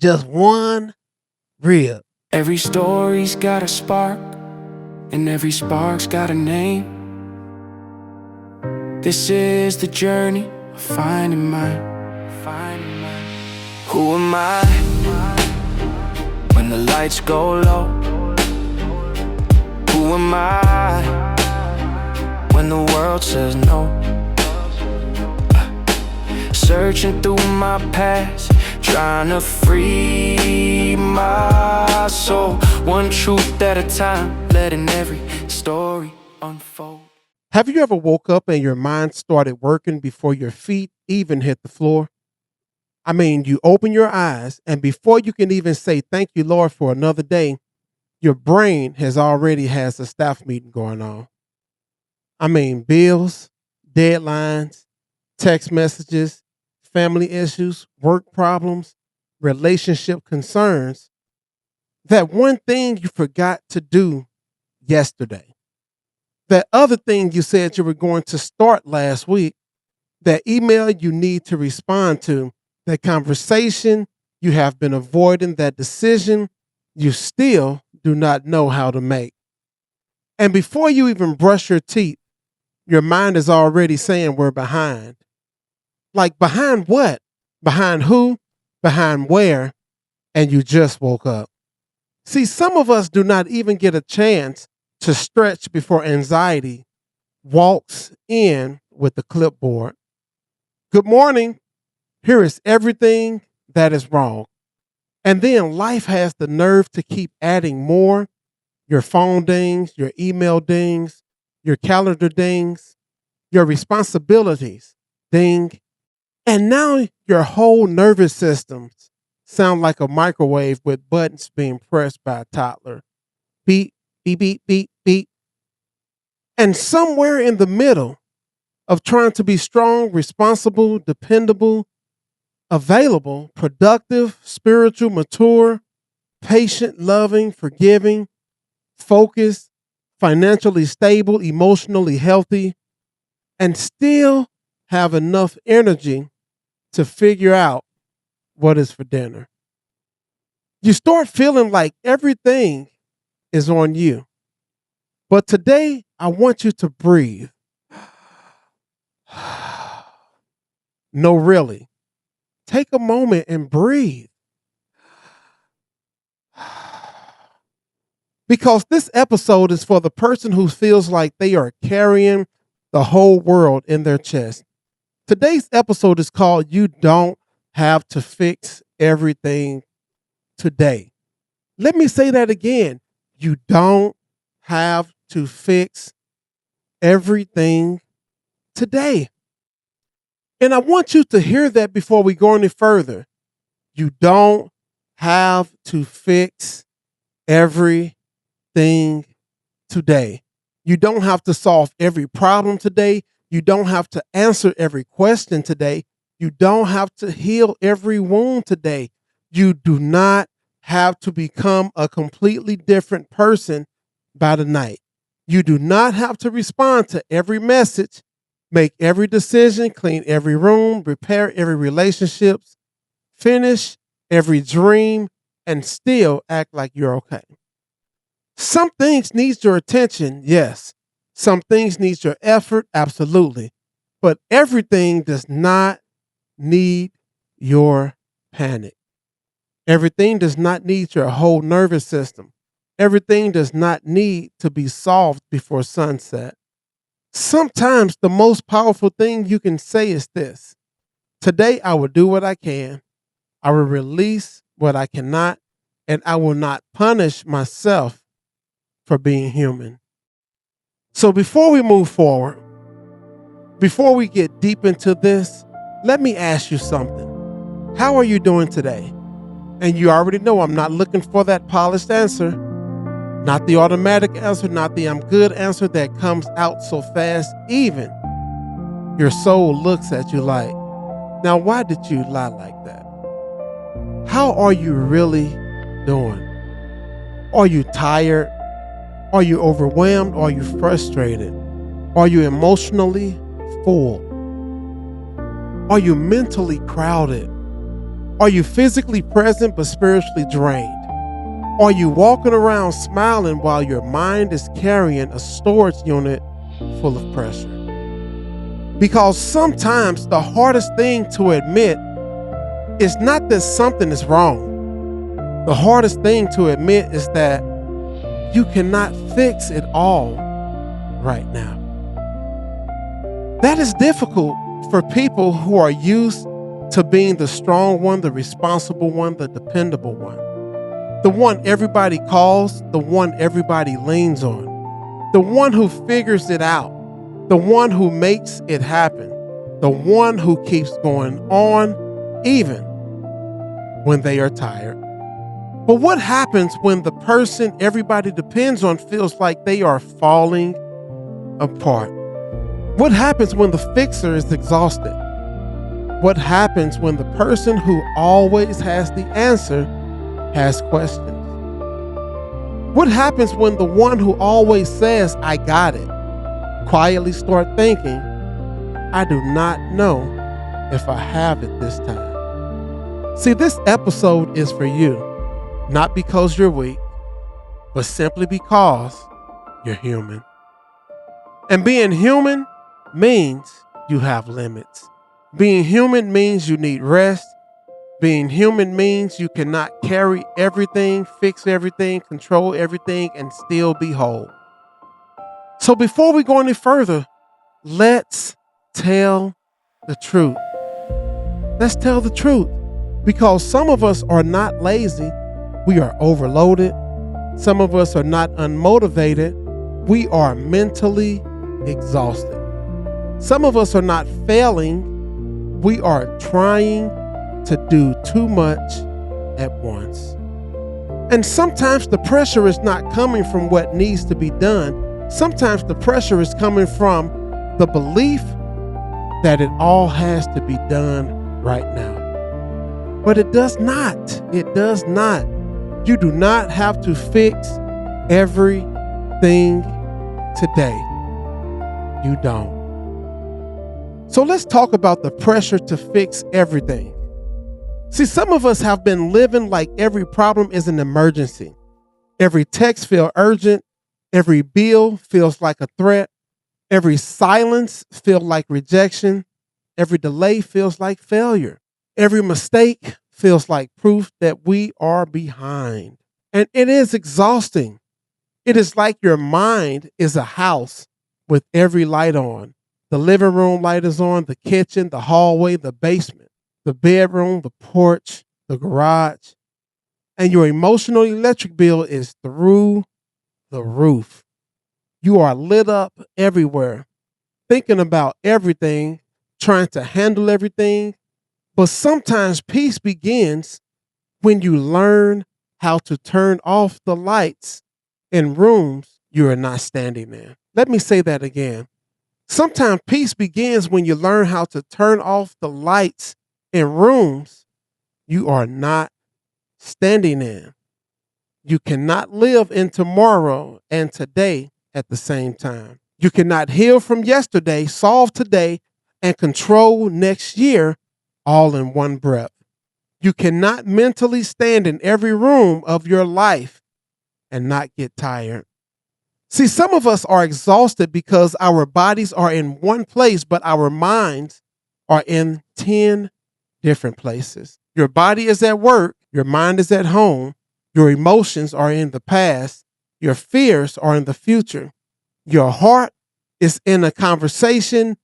Just one rib. Every story's got a spark, and every spark's got a name. This is the journey of finding mine. Who am I when the lights go low? Who am I when the world says no? Searching through my past, trying to free my soul. One truth at a time, letting every story unfold. Have you ever woke up and your mind started working before your feet even hit the floor? I mean, you open your eyes, and before you can even say thank you, Lord, for another day, your brain has a staff meeting going on. I mean, bills, deadlines, text messages, family issues, work problems, relationship concerns. That one thing you forgot to do yesterday. That other thing you said you were going to start last week. That email you need to respond to. That conversation you have been avoiding. That decision you still do not know how to make. And before you even brush your teeth, your mind is already saying we're behind. Like, behind what? Behind who? Behind where? And you just woke up. See, some of us do not even get a chance to stretch before anxiety walks in with the clipboard. Good morning. Here is everything that is wrong. And then life has the nerve to keep adding more. Your phone dings, your email dings, your calendar dings, your responsibilities ding. And now your whole nervous system sound like a microwave with buttons being pressed by a toddler. Beep, beep, beep, beep, beep. And somewhere in the middle of trying to be strong, responsible, dependable, available, productive, spiritual, mature, patient, loving, forgiving, focused, financially stable, emotionally healthy, and still have enough energy to figure out what is for dinner. You start feeling like everything is on you. But today, I want you to breathe. No, really. Take a moment and breathe. Because this episode is for the person who feels like they are carrying the whole world in their chest. Today's episode is called You Don't Have to Fix Everything Today. Let me say that again. You don't have to fix everything today. And I want you to hear that before we go any further. You don't have to fix everything today. You don't have to solve every problem today. You don't have to answer every question today. You don't have to heal every wound today. You do not have to become a completely different person by the night. You do not have to respond to every message, make every decision, clean every room, repair every relationship, finish every dream, and still act like you're okay. Some things need your attention, yes. Some things need your effort, absolutely. But everything does not need your panic. Everything does not need your whole nervous system. Everything does not need to be solved before sunset. Sometimes the most powerful thing you can say is this: today I will do what I can. I will release what I cannot, and I will not punish myself for being human. So before we move forward, before we get deep into this, let me ask you something. How are you doing today? And you already know I'm not looking for that polished answer, not the automatic answer, not the I'm good answer that comes out so fast, even your soul looks at you like, now why did you lie like that? How are you really doing? Are you tired? Are you overwhelmed? Are you frustrated? Are you emotionally full? Are you mentally crowded? Are you physically present but spiritually drained? Are you walking around smiling while your mind is carrying a storage unit full of pressure? Because sometimes the hardest thing to admit is not that something is wrong. The hardest thing to admit is that you cannot fix it all right now. That is difficult for people who are used to being the strong one, the responsible one, the dependable one. The one everybody calls, the one everybody leans on. The one who figures it out. The one who makes it happen. The one who keeps going on even when they are tired. But what happens when the person everybody depends on feels like they are falling apart? What happens when the fixer is exhausted? What happens when the person who always has the answer has questions? What happens when the one who always says, "I got it," quietly start thinking, "I do not know if I have it this time"? See, this episode is for you, not because you're weak, but simply because you're human. And being human means you have limits. Being human means you need rest. Being human means you cannot carry everything, fix everything, control everything, and still be whole. So before we go any further, let's tell the truth. Let's tell the truth. Because some of us are not lazy, we are overloaded. Some of us are not unmotivated, we are mentally exhausted. Some of us are not failing, we are trying to do too much at once. And sometimes the pressure is not coming from what needs to be done. Sometimes the pressure is coming from the belief that it all has to be done right now. But it does not. It does not. You do not have to fix everything today. You don't. So let's talk about the pressure to fix everything. See, some of us have been living like every problem is an emergency. Every text feels urgent. Every bill feels like a threat. Every silence feels like rejection. Every delay feels like failure. Every mistake feels like proof that we are behind. And it is exhausting. It is like your mind is a house with every light on. The living room light is on, the kitchen, the hallway, the basement, the bedroom, the porch, the garage. And your emotional electric bill is through the roof. You are lit up everywhere, thinking about everything, trying to handle everything. But sometimes peace begins when you learn how to turn off the lights in rooms you are not standing in. Let me say that again. Sometimes peace begins when you learn how to turn off the lights in rooms you are not standing in. You cannot live in tomorrow and today at the same time. You cannot heal from yesterday, solve today, and control next year all in one breath. You cannot mentally stand in every room of your life and not get tired. See, some of us are exhausted because our bodies are in one place, but our minds are in 10 different places. Your body is at work, your mind is at home, your emotions are in the past, your fears are in the future. Your heart is in a conversation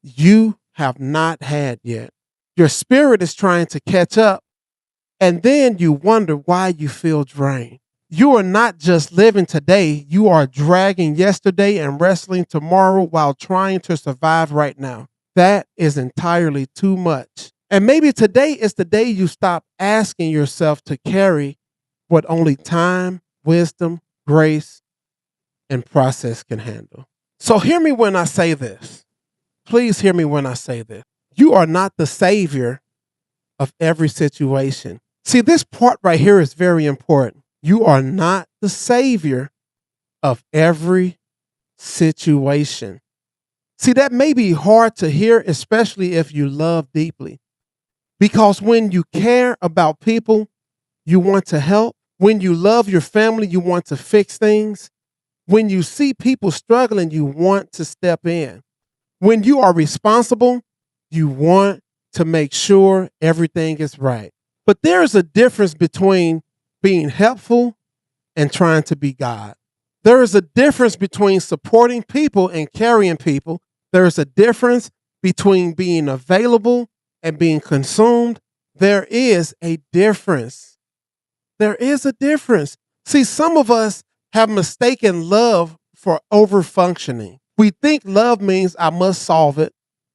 you have not had yet. Your spirit is trying to catch up, and then you wonder why you feel drained. You are not just living today, you are dragging yesterday and wrestling tomorrow while trying to survive right now. That is entirely too much. And maybe today is the day you stop asking yourself to carry what only time, wisdom, grace, and process can handle. So hear me when I say this. Please hear me when I say this. You are not the savior of every situation. See, this part right here is very important. You are not the savior of every situation. See, that may be hard to hear, especially if you love deeply. Because when you care about people, you want to help. When you love your family, you want to fix things. When you see people struggling, you want to step in. When you are responsible, you want to make sure everything is right. But there is a difference between being helpful and trying to be God. There is a difference between supporting people and carrying people. There is a difference between being available and being consumed. There is a difference. There is a difference. See, some of us have mistaken love for overfunctioning. We think love means I must solve it.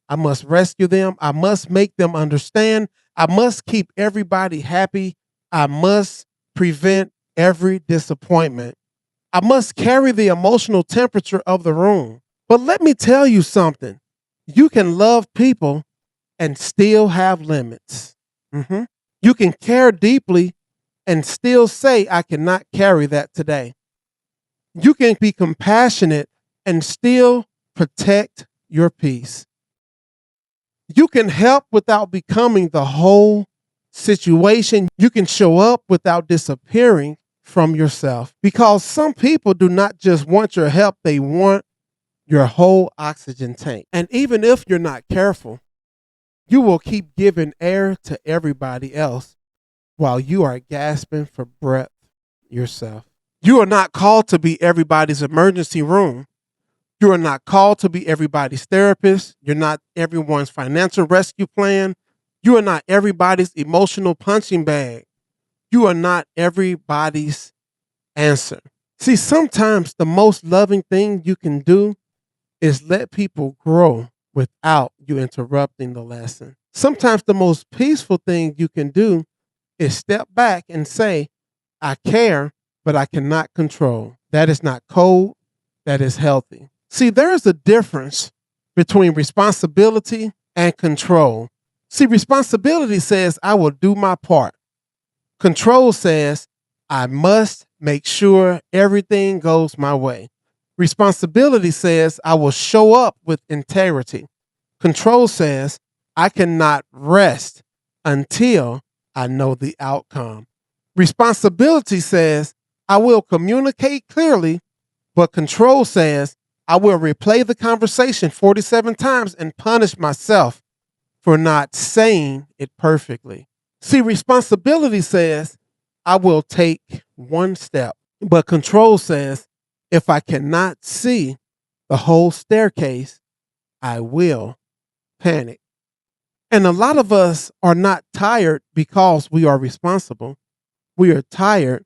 I must rescue them. I must make them understand. I must keep everybody happy. I must prevent every disappointment. I must carry the emotional temperature of the room. But let me tell you something. You can love people and still have limits. You can care deeply and still say, I cannot carry that today. You can be compassionate and still protect your peace. You can help without becoming the whole situation. You can show up without disappearing from yourself, because some people do not just want your help, they want your whole oxygen tank. And even if you're not careful, you will keep giving air to everybody else while you are gasping for breath yourself. You are not called to be everybody's emergency room. You are not called to be everybody's therapist. You're not everyone's financial rescue plan. You are not everybody's emotional punching bag. You are not everybody's answer. See, sometimes the most loving thing you can do is let people grow without you interrupting the lesson. Sometimes the most peaceful thing you can do is step back and say, I care, but I cannot control. That is not cold. That is healthy. See, there is a difference between responsibility and control. See, responsibility says, I will do my part. Control says, I must make sure everything goes my way. Responsibility says, I will show up with integrity. Control says, I cannot rest until I know the outcome. Responsibility says, I will communicate clearly, but control says, I will replay the conversation 47 times and punish myself for not saying it perfectly. See, responsibility says, I will take one step, but control says, if I cannot see the whole staircase, I will panic. And a lot of us are not tired because we are responsible. We are tired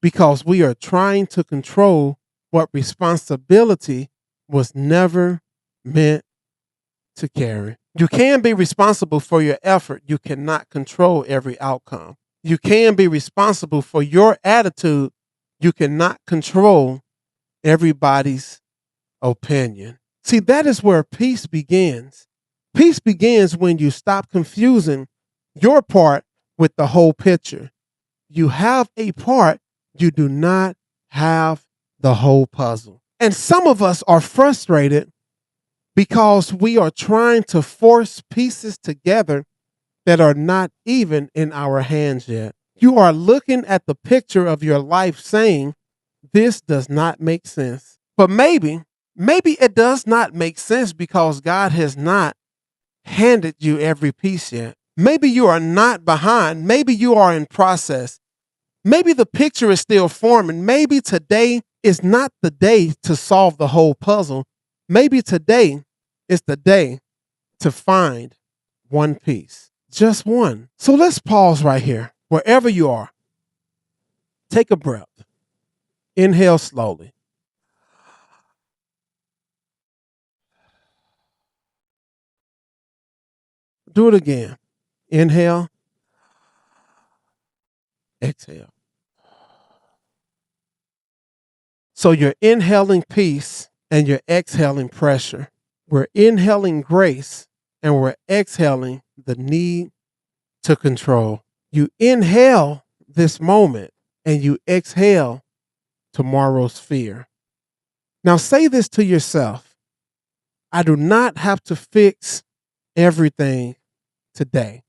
because we are trying to control what responsibility was never meant to carry. You can be responsible for your effort. You cannot control every outcome. You can be responsible for your attitude. You cannot control everybody's opinion. See, that is where peace begins. Peace begins when you stop confusing your part with the whole picture. You have a part, you do not have the whole puzzle. And some of us are frustrated because we are trying to force pieces together that are not even in our hands yet. You are looking at the picture of your life saying, this does not make sense. But maybe it does not make sense because God has not handed you every piece yet. Maybe you are not behind. Maybe you are in process. Maybe the picture is still forming. Maybe today is not the day to solve the whole puzzle. Maybe today is the day to find one piece, just one. So let's pause right here. Wherever you are, take a breath. Inhale slowly. Do it again. Inhale, exhale. So you're inhaling peace and you're exhaling pressure. We're inhaling grace and we're exhaling the need to control. You inhale this moment and you exhale tomorrow's fear. Now say this to yourself. I do not have to fix everything today.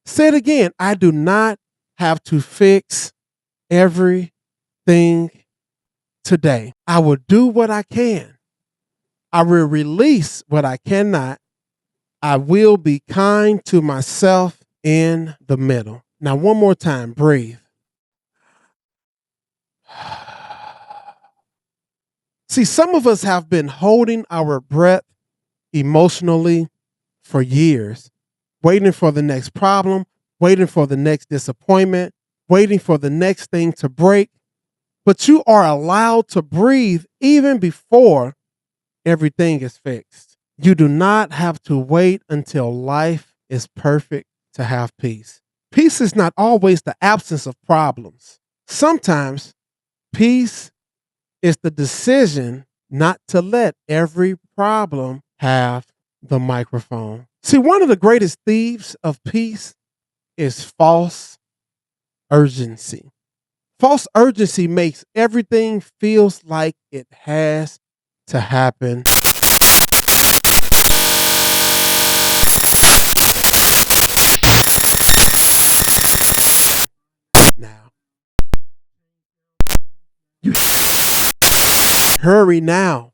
Say it again. I do not have to fix everything today. I will do what I can. I will release what I cannot. I will be kind to myself in the middle. Now, one more time, breathe. See, some of us have been holding our breath emotionally for years, waiting for the next problem, waiting for the next disappointment, waiting for the next thing to break. But you are allowed to breathe even before everything is fixed. You do not have to wait until life is perfect to have peace. Peace is not always the absence of problems. Sometimes peace is the decision not to let every problem have the microphone. See, one of the greatest thieves of peace is false urgency. False urgency makes everything feels like it has to happen now. You hurry now.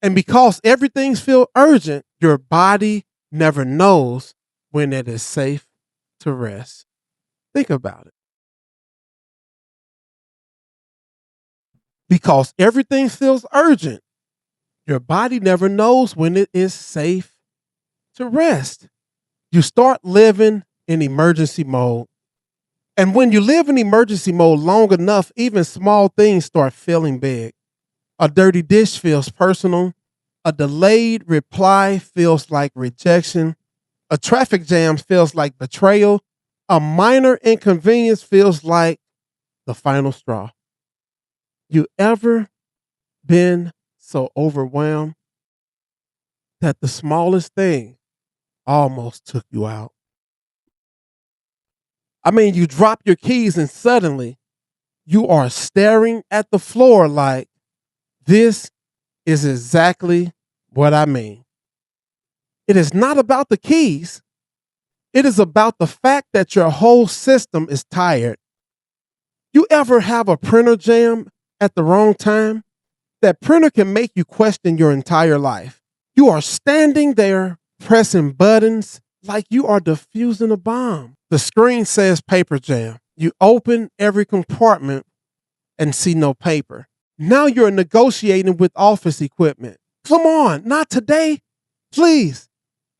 And because everything feels urgent, your body never knows when it is safe to rest. Think about it. Because everything feels urgent, your body never knows when it is safe to rest. You start living in emergency mode. And when you live in emergency mode long enough, even small things start feeling big. A dirty dish feels personal. A delayed reply feels like rejection. A traffic jam feels like betrayal. A minor inconvenience feels like the final straw. You ever been so overwhelmed that the smallest thing almost took you out? I mean, you drop your keys and suddenly you are staring at the floor like, this is exactly what I mean. It is not about the keys. It is about the fact that your whole system is tired. You ever have a printer jam at the wrong time? That printer can make you question your entire life. You are standing there pressing buttons like you are defusing a bomb. The screen says paper jam. You open every compartment and see no paper. Now you're negotiating with office equipment. Come on, not today. Please.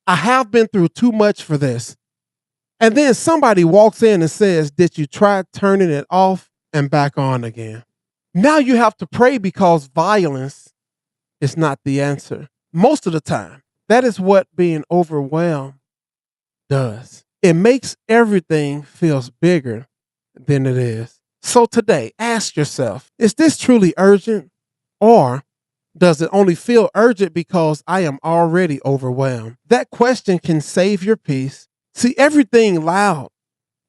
I have been through too much for this. And then somebody walks in and says, did you try turning it off and back on again? Now you have to pray because violence is not the answer. Most of the time, that is what being overwhelmed does. It makes everything feels bigger than it is. So today, ask yourself, is this truly urgent? Or does it only feel urgent because I am already overwhelmed? That question can save your peace. See, everything loud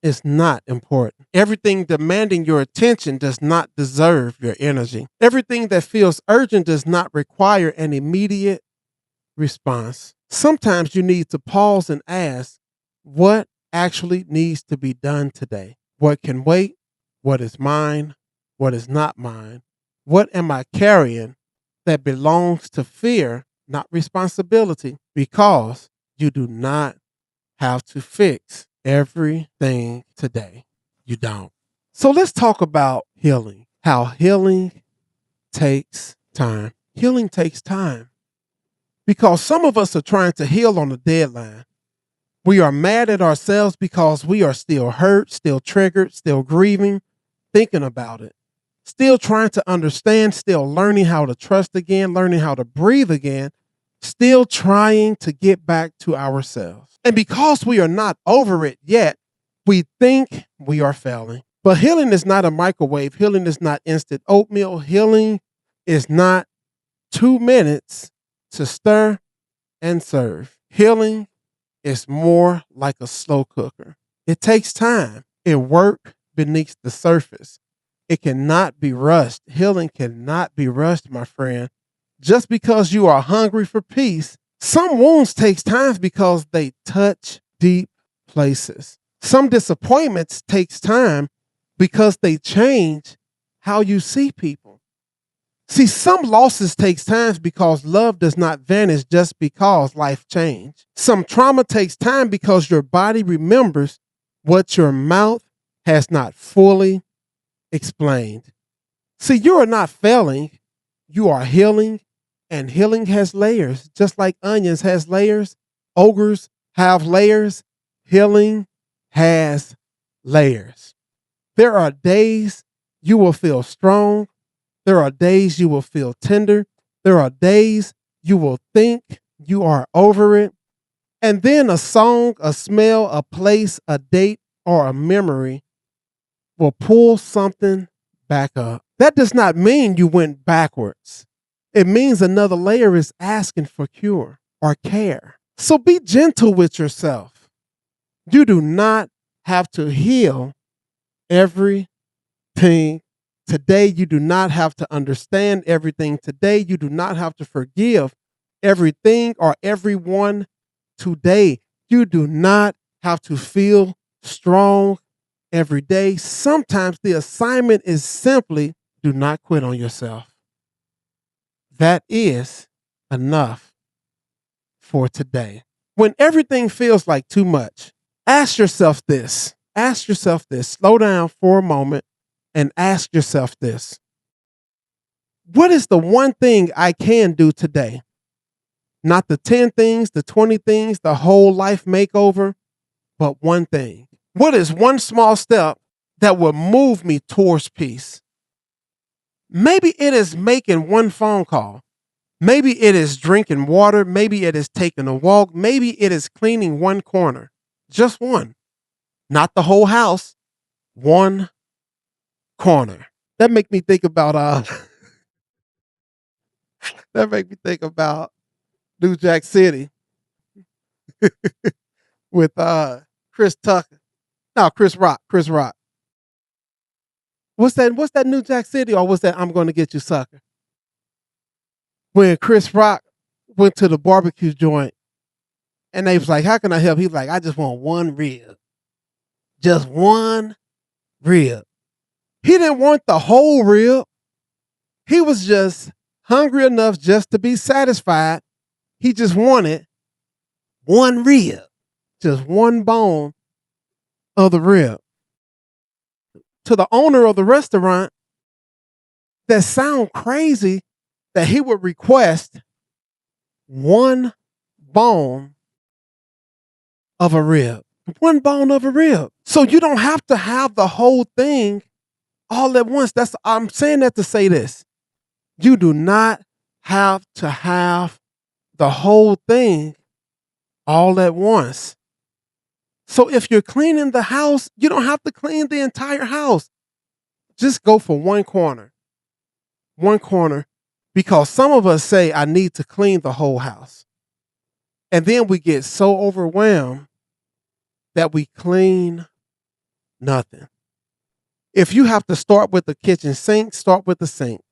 is not important. Everything demanding your attention does not deserve your energy. Everything that feels urgent does not require an immediate response. Sometimes you need to pause and ask, what actually needs to be done today? What can wait? What is mine? What is not mine? What am I carrying that belongs to fear, not responsibility? Because you do not have to fix everything today. You don't. So let's talk about healing. How healing takes time. Healing takes time. Because some of us are trying to heal on a deadline. We are mad at ourselves because we are still hurt, still triggered, still grieving, thinking about it. Still trying to understand, still learning how to trust again, learning how to breathe again, still trying to get back to ourselves. And because we are not over it yet, we think we are failing. But healing is not a microwave. Healing is not instant oatmeal. Healing is not 2 minutes to stir and serve. Healing is more like a slow cooker. It takes time. It works beneath the surface. It cannot be rushed. Healing cannot be rushed, my friend. Just because you are hungry for peace, some wounds takes time because they touch deep places. Some disappointments takes time because they change how you see people. See, some losses takes time because love does not vanish just because life changed. Some trauma takes time because your body remembers what your mouth has not fully explained. See, you are not failing, you are healing, and healing has layers. Just like onions has layers, ogres have layers, healing has layers. There are days you will feel strong. There are days you will feel tender. There are days you will think you are over it. And then a song, a smell, a place, a date, or a memory will pull something back up. That does not mean you went backwards. It means another layer is asking for cure or care. So be gentle with yourself. You do not have to heal everything today. You do not have to understand everything today. You do not have to forgive everything or everyone today. You do not have to feel strong every day. Sometimes the assignment is simply do not quit on yourself. That is enough for today. When everything feels like too much, ask yourself this. Ask yourself this. Slow down for a moment and ask yourself this. What is the one thing I can do today? Not the 10 things, the 20 things, the whole life makeover, but one thing. What is one small step that will move me towards peace? Maybe it is making one phone call. Maybe it is drinking water. Maybe it is taking a walk. Maybe it is cleaning one corner. Just one. Not the whole house. One corner. That make me think about that make me think about New Jack City with Chris Tucker. No, Chris Rock. Chris Rock. What's that New Jack City or was that I'm Gonna Get You Sucker? When Chris Rock went to the barbecue joint and they was like, how can I help? He's like, I just want one rib. Just one rib. He didn't want the whole rib. He was just hungry enough just to be satisfied. He just wanted one rib, just one bone of the rib. To the owner of the restaurant, that sound crazy that he would request one bone of a rib. One bone of a rib. So you don't have to have the whole thing all at once. I'm saying that to say this. You do not have to have the whole thing all at once. So if you're cleaning the house, you don't have to clean the entire house. Just go for one corner. One corner. Because some of us say, I need to clean the whole house. And then we get so overwhelmed that we clean nothing. If you have to start with the kitchen sink, start with the sink.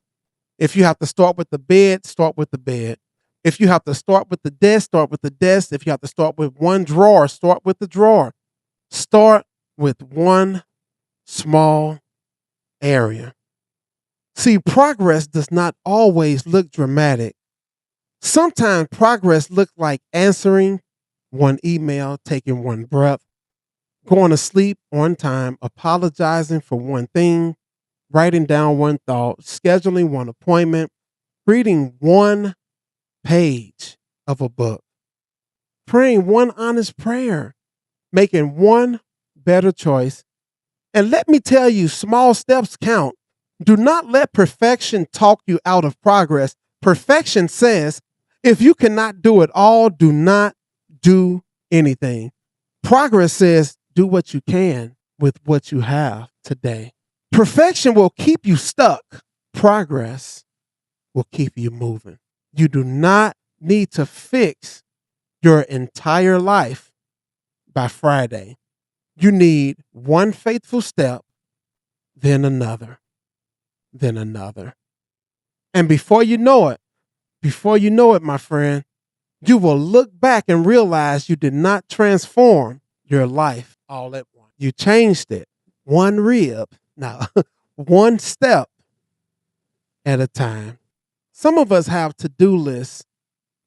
If you have to start with the bed, start with the bed. If you have to start with the desk, start with the desk. If you have to start with one drawer, start with the drawer. Start with one small area. See, progress does not always look dramatic. Sometimes progress looks like answering one email, taking one breath, going to sleep on time, apologizing for one thing, writing down one thought, scheduling one appointment, reading one page of a book, praying one honest prayer, making one better choice. And let me tell you, small steps count. Do not let perfection talk you out of progress. Perfection says, if you cannot do it all, do not do anything. Progress says, do what you can with what you have today. Perfection will keep you stuck. Progress will keep you moving. You do not need to fix your entire life by Friday. You need one faithful step, then another, then another. And before you know it, my friend, you will look back and realize you did not transform your life all at once. You changed it. One rib. Now, one step at a time. Some of us have to-do lists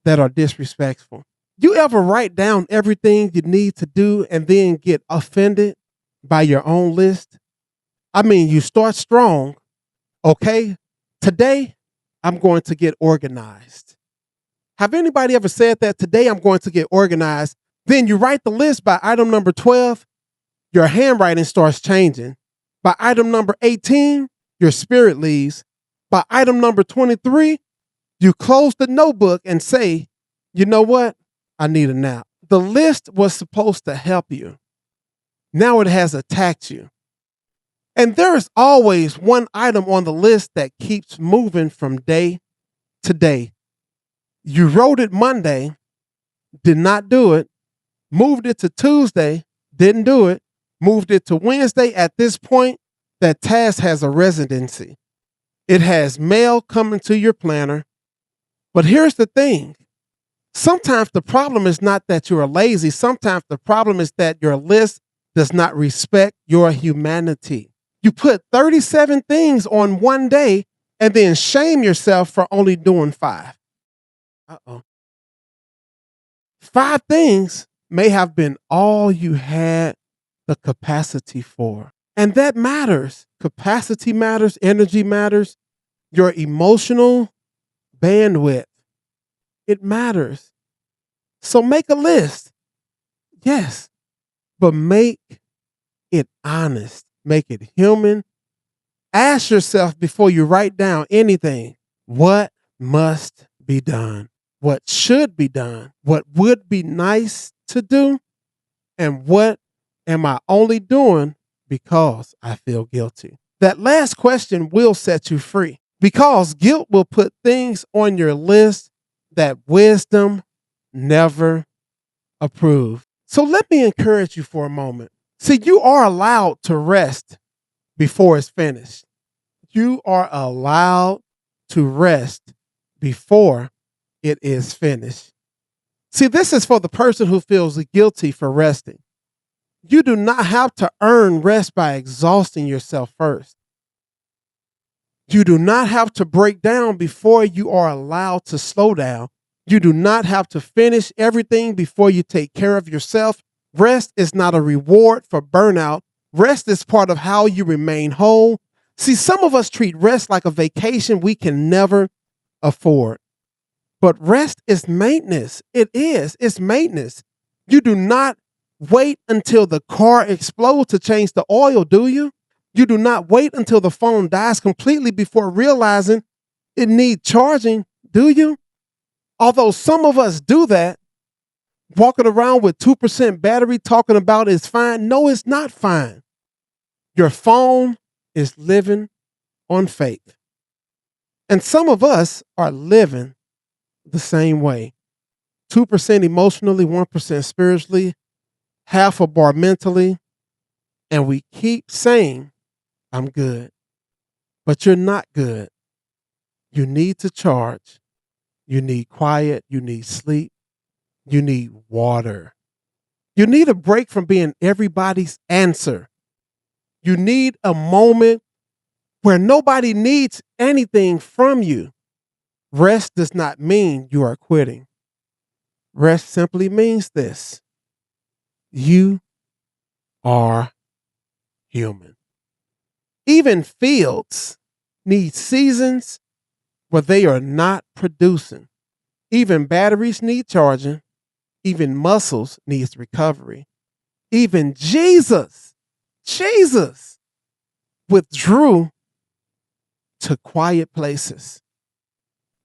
that are disrespectful. You ever write down everything you need to do and then get offended by your own list? I mean, you start strong. Okay, today I'm going to get organized. Have anybody ever said that? Today I'm going to get organized. Then you write the list by item number 12, your handwriting starts changing. By item number 18, your spirit leaves. By item number 23, you close the notebook and say, you know what? I need a nap. The list was supposed to help you. Now it has attacked you. And there is always one item on the list that keeps moving from day to day. You wrote it Monday, did not do it, moved it to Tuesday, didn't do it, moved it to Wednesday. At this point, that task has a residency. It has mail coming to your planner. But here's the thing. Sometimes the problem is not that you're lazy. Sometimes the problem is that your list does not respect your humanity. You put 37 things on one day and then shame yourself for only doing 5. Uh-oh. 5 things may have been all you had the capacity for. And that matters. Capacity matters, energy matters, your emotional bandwidth. It matters. So make a list. Yes, but make it honest. Make it human. Ask yourself before you write down anything, what must be done? What should be done? What would be nice to do? And what am I only doing because I feel guilty? That last question will set you free because guilt will put things on your list that wisdom never approved. So let me encourage you for a moment. See, you are allowed to rest before it's finished. You are allowed to rest before it is finished. See, this is for the person who feels guilty for resting. You do not have to earn rest by exhausting yourself first. You do not have to break down before you are allowed to slow down. You do not have to finish everything before you take care of yourself. Rest is not a reward for burnout. Rest is part of how you remain whole. See, some of us treat rest like a vacation we can never afford. But rest is maintenance. It is. It's maintenance. You do not wait until the car explodes to change the oil, do you? You do not wait until the phone dies completely before realizing it needs charging, do you? Although some of us do that, walking around with 2% battery talking about it's fine. No, it's not fine. Your phone is living on faith. And some of us are living the same way. 2% emotionally, 1% spiritually, half a bar mentally. And we keep saying, I'm good. But you're not good. You need to charge. You need quiet. You need sleep. You need water. You need a break from being everybody's answer. You need a moment where nobody needs anything from you. Rest does not mean you are quitting. Rest simply means this. You are human. Even fields need seasons where they are not producing. Even batteries need charging. Even muscles needs recovery. Even Jesus withdrew to quiet places.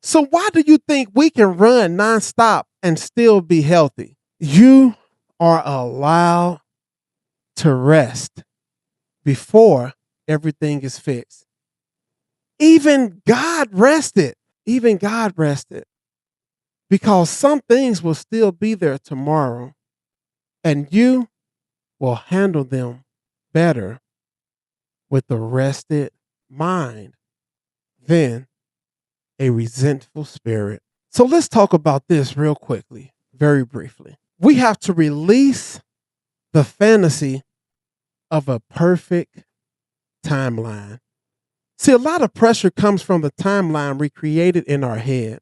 So why do you think we can run nonstop and still be healthy? You are allowed to rest before everything is fixed. Even God rested. Even God rested. Because some things will still be there tomorrow, and you will handle them better with a rested mind than a resentful spirit. So let's talk about this real quickly, very briefly. We have to release the fantasy of a perfect timeline. See, a lot of pressure comes from the timeline we created in our head.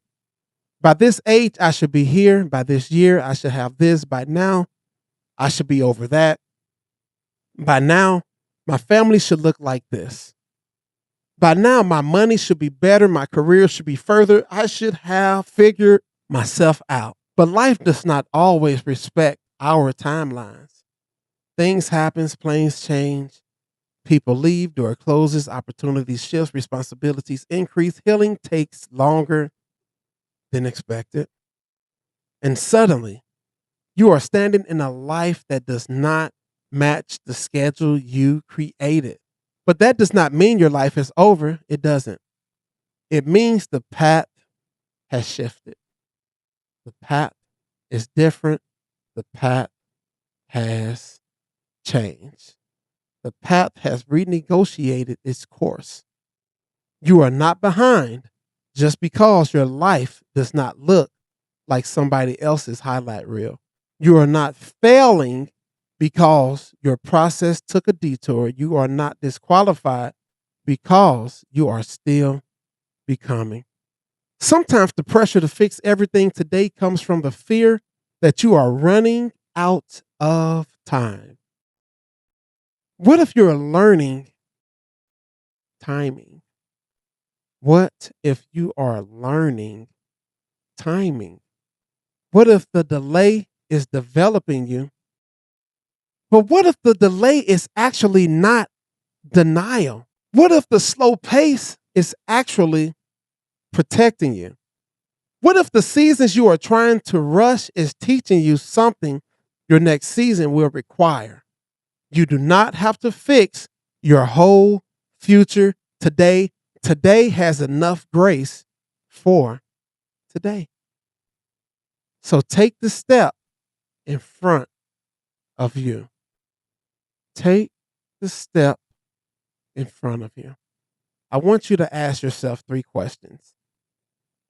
By this age, I should be here. By this year, I should have this. By now, I should be over that. By now, my family should look like this. By now, my money should be better. My career should be further. I should have figured myself out. But life does not always respect our timelines. Things happen, plans change, people leave, door closes, opportunities shifts, responsibilities increase, healing takes longer than expected. And suddenly, you are standing in a life that does not match the schedule you created. But that does not mean your life is over. It doesn't. It means the path has shifted. The path is different. The path has changed. The path has renegotiated its course. You are not behind just because your life does not look like somebody else's highlight reel. You are not failing because your process took a detour. You are not disqualified because you are still becoming. Sometimes the pressure to fix everything today comes from the fear that you are running out of time. What if you're learning timing? What if you are learning timing? What if the delay is developing you? But what if the delay is actually not denial? What if the slow pace is actually protecting you? What if the seasons you are trying to rush is teaching you something your next season will require? You do not have to fix your whole future today. Today has enough grace for today. So take the step in front of you. Take the step in front of you. I want you to ask yourself 3 questions.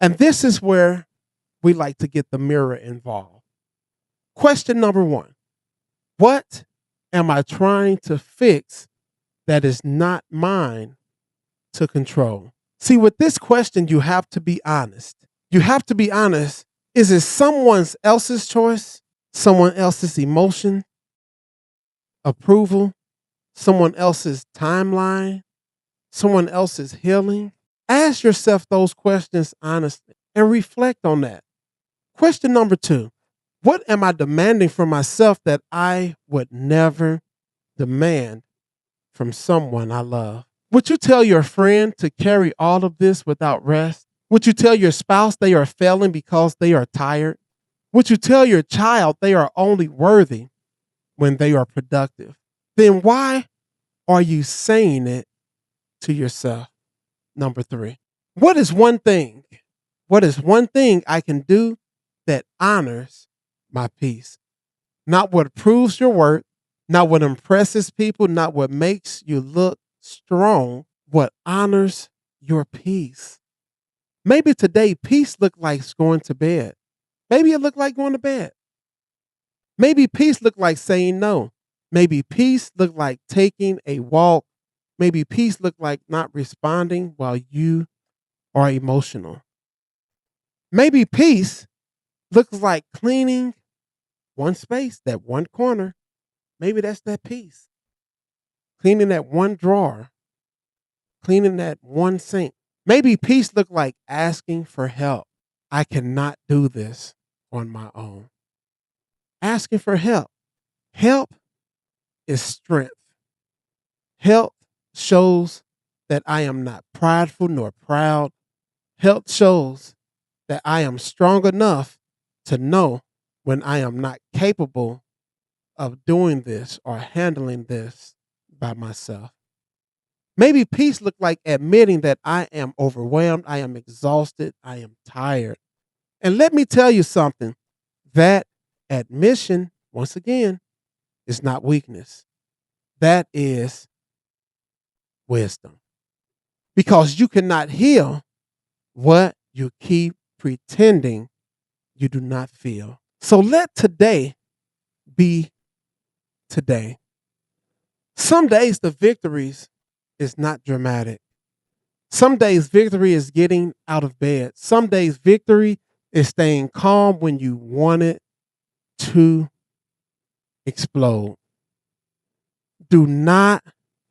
And this is where we like to get the mirror involved. Question number 1. What am I trying to fix that is not mine to control? See, with this question, you have to be honest. You have to be honest. Is it someone else's choice, someone else's emotion, approval, someone else's timeline, someone else's healing? Ask yourself those questions honestly and reflect on that. Question number 2. What am I demanding from myself that I would never demand from someone I love? Would you tell your friend to carry all of this without rest? Would you tell your spouse they are failing because they are tired? Would you tell your child they are only worthy when they are productive? Then why are you saying it to yourself? Number 3. What is one thing? What is one thing I can do that honors my peace? Not what proves your worth, not what impresses people, not what makes you look strong, what honors your peace. Maybe today peace looked like going to bed. Maybe it looked like going to bed. Maybe peace looked like saying no. Maybe peace looked like taking a walk. Maybe peace looked like not responding while you are emotional. Maybe peace looks like cleaning one space, that one corner. Maybe that's that peace. Cleaning that one drawer, cleaning that one sink. Maybe peace look like asking for help. I cannot do this on my own. Asking for help. Help is strength. Help shows that I am not prideful nor proud. Help shows that I am strong enough to know when I am not capable of doing this or handling this by myself. Maybe peace look like admitting that I am overwhelmed, I am exhausted, I am tired. And let me tell you something, that admission, once again, is not weakness. That is wisdom. Because you cannot heal what you keep pretending you do not feel. So let today be today. Some days the victories is not dramatic. Some days victory is getting out of bed. Some days victory is staying calm when you want it to explode. Do not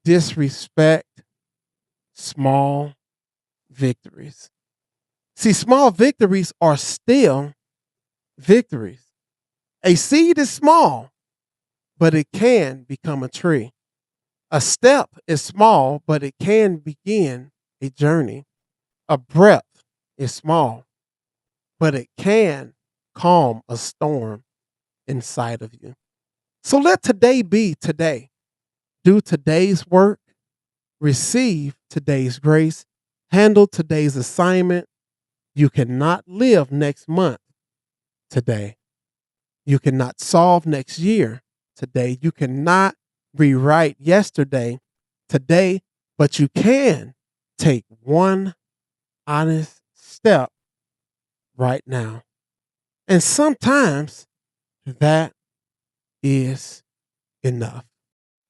disrespect small victories. See, small victories are still victories. A seed is small, but it can become a tree. A step is small, but it can begin a journey. A breath is small, but it can calm a storm inside of you. So let today be today. Do today's work, receive today's grace, handle today's assignment. You cannot live next month today. You cannot solve next year today. You cannot rewrite yesterday today, but you can take one honest step right now. And sometimes that is enough.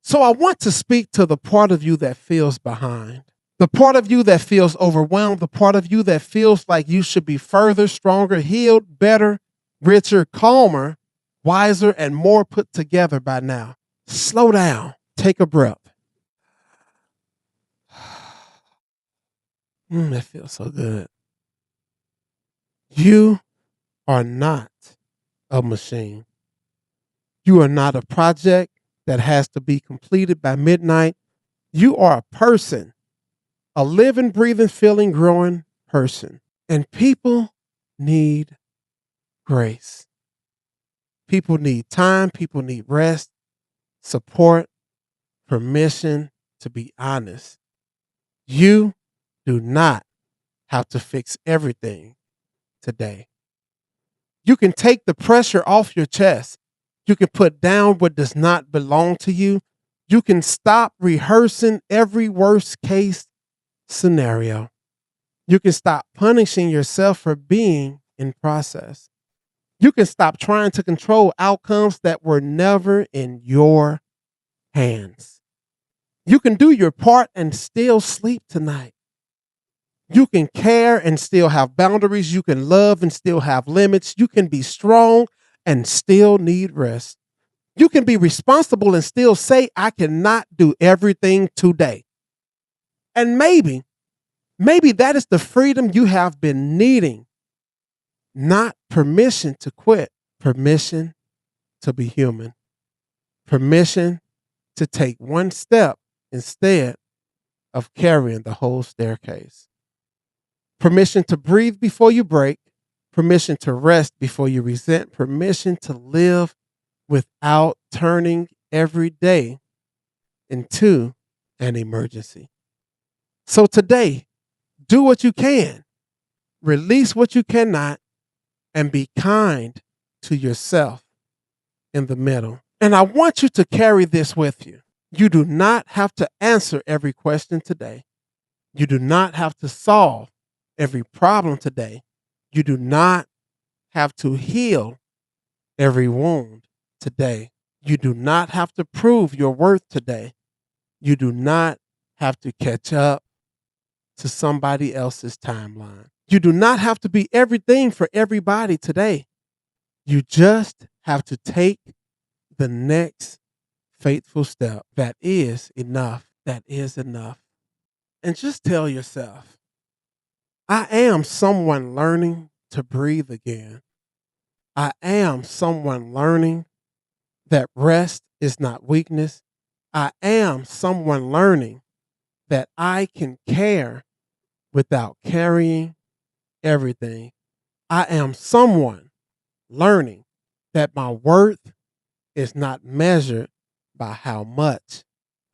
So I want to speak to the part of you that feels behind, the part of you that feels overwhelmed, the part of you that feels like you should be further, stronger, healed, better, richer, calmer, wiser, and more put together by now. Slow down. Take a breath. That feels so good. You are not a machine. You are not a project that has to be completed by midnight. You are a person, a living, breathing, feeling, growing person. And people need grace. People need time. People need rest, support, permission to be honest. You do not have to fix everything today. You can take the pressure off your chest. You can put down what does not belong to you. You can stop rehearsing every worst case scenario. You can stop punishing yourself for being in process. You can stop trying to control outcomes that were never in your hands. You can do your part and still sleep tonight. You can care and still have boundaries. You can love and still have limits. You can be strong and still need rest. You can be responsible and still say, I cannot do everything today. And maybe that is the freedom you have been needing. Not permission to quit, permission to be human, permission to take one step instead of carrying the whole staircase. Permission to breathe before you break, permission to rest before you resent, permission to live without turning every day into an emergency. So today, do what you can, release what you cannot, and be kind to yourself in the middle. And I want you to carry this with you. You do not have to answer every question today. You do not have to solve every problem today. You do not have to heal every wound today. You do not have to prove your worth today. You do not have to catch up to somebody else's timeline. You do not have to be everything for everybody today. You just have to take the next faithful step. That is enough. That is enough. And just tell yourself, I am someone learning to breathe again. I am someone learning that rest is not weakness. I am someone learning that I can care without carrying everything. I am someone learning that my worth is not measured by how much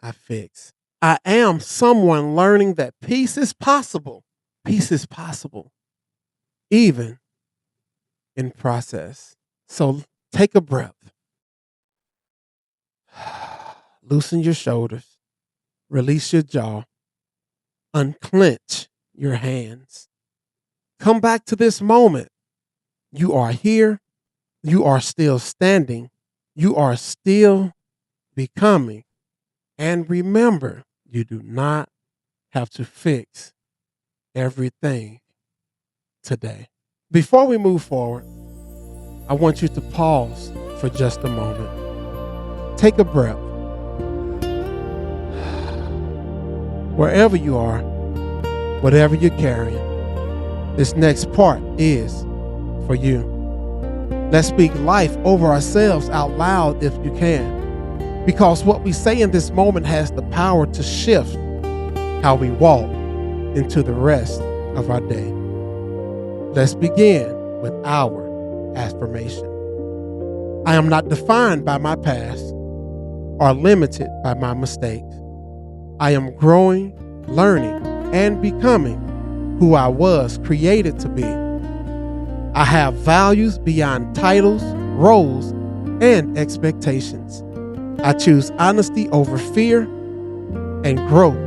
I fix. I am someone learning that peace is possible. Peace is possible, even in process. So take a breath. Loosen your shoulders. Release your jaw. Unclench your hands. Come back to this moment. You are here. You are still standing. You are still becoming. And remember, you do not have to fix everything today. Before we move forward, I want you to pause for just a moment. Take a breath. Wherever you are, whatever you're carrying, this next part is for you. Let's speak life over ourselves out loud if you can, because what we say in this moment has the power to shift how we walk into the rest of our day. Let's begin with our affirmation. I am not defined by my past or limited by my mistakes. I am growing, learning, and becoming who I was created to be. I have values beyond titles, roles, and expectations. I choose honesty over fear and growth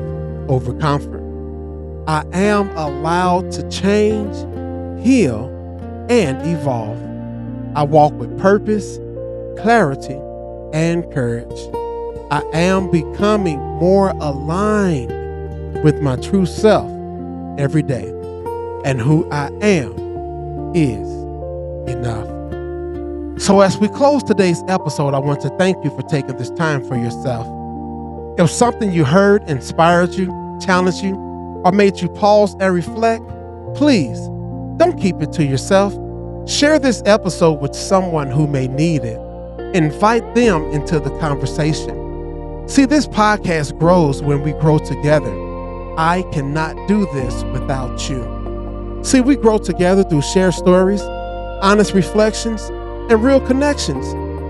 over comfort. I am allowed to change, heal, and evolve. I walk with purpose, clarity, and courage. I am becoming more aligned with my true self every day, and who I am is enough. So as we close today's episode, I want to thank you for taking this time for yourself. If something you heard inspired you, challenged you, or made you pause and reflect, please don't keep it to yourself. Share this episode with someone who may need it. Invite them into the conversation. See, this podcast grows when we grow together. I cannot do this without you. See, we grow together through shared stories, honest reflections, and real connections.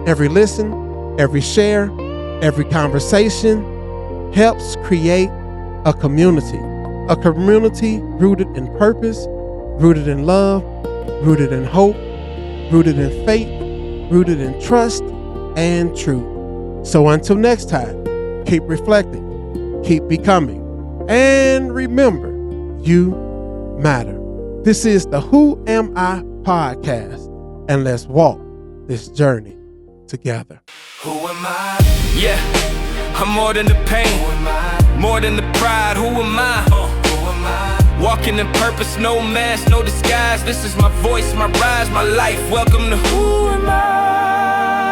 Every listen, every share, every conversation helps create a community rooted in purpose, rooted in love, rooted in hope, rooted in faith, rooted in trust and truth. So until next time, keep reflecting, keep becoming, and remember, you matter. This is the Who Am I podcast, and let's walk this journey together. Who am I? Yeah, I'm more than the pain, more than the pride. Who am I? Who am I? Walking in purpose, no mask, no disguise. This is my voice, my rise, my life. Welcome to Who Am I?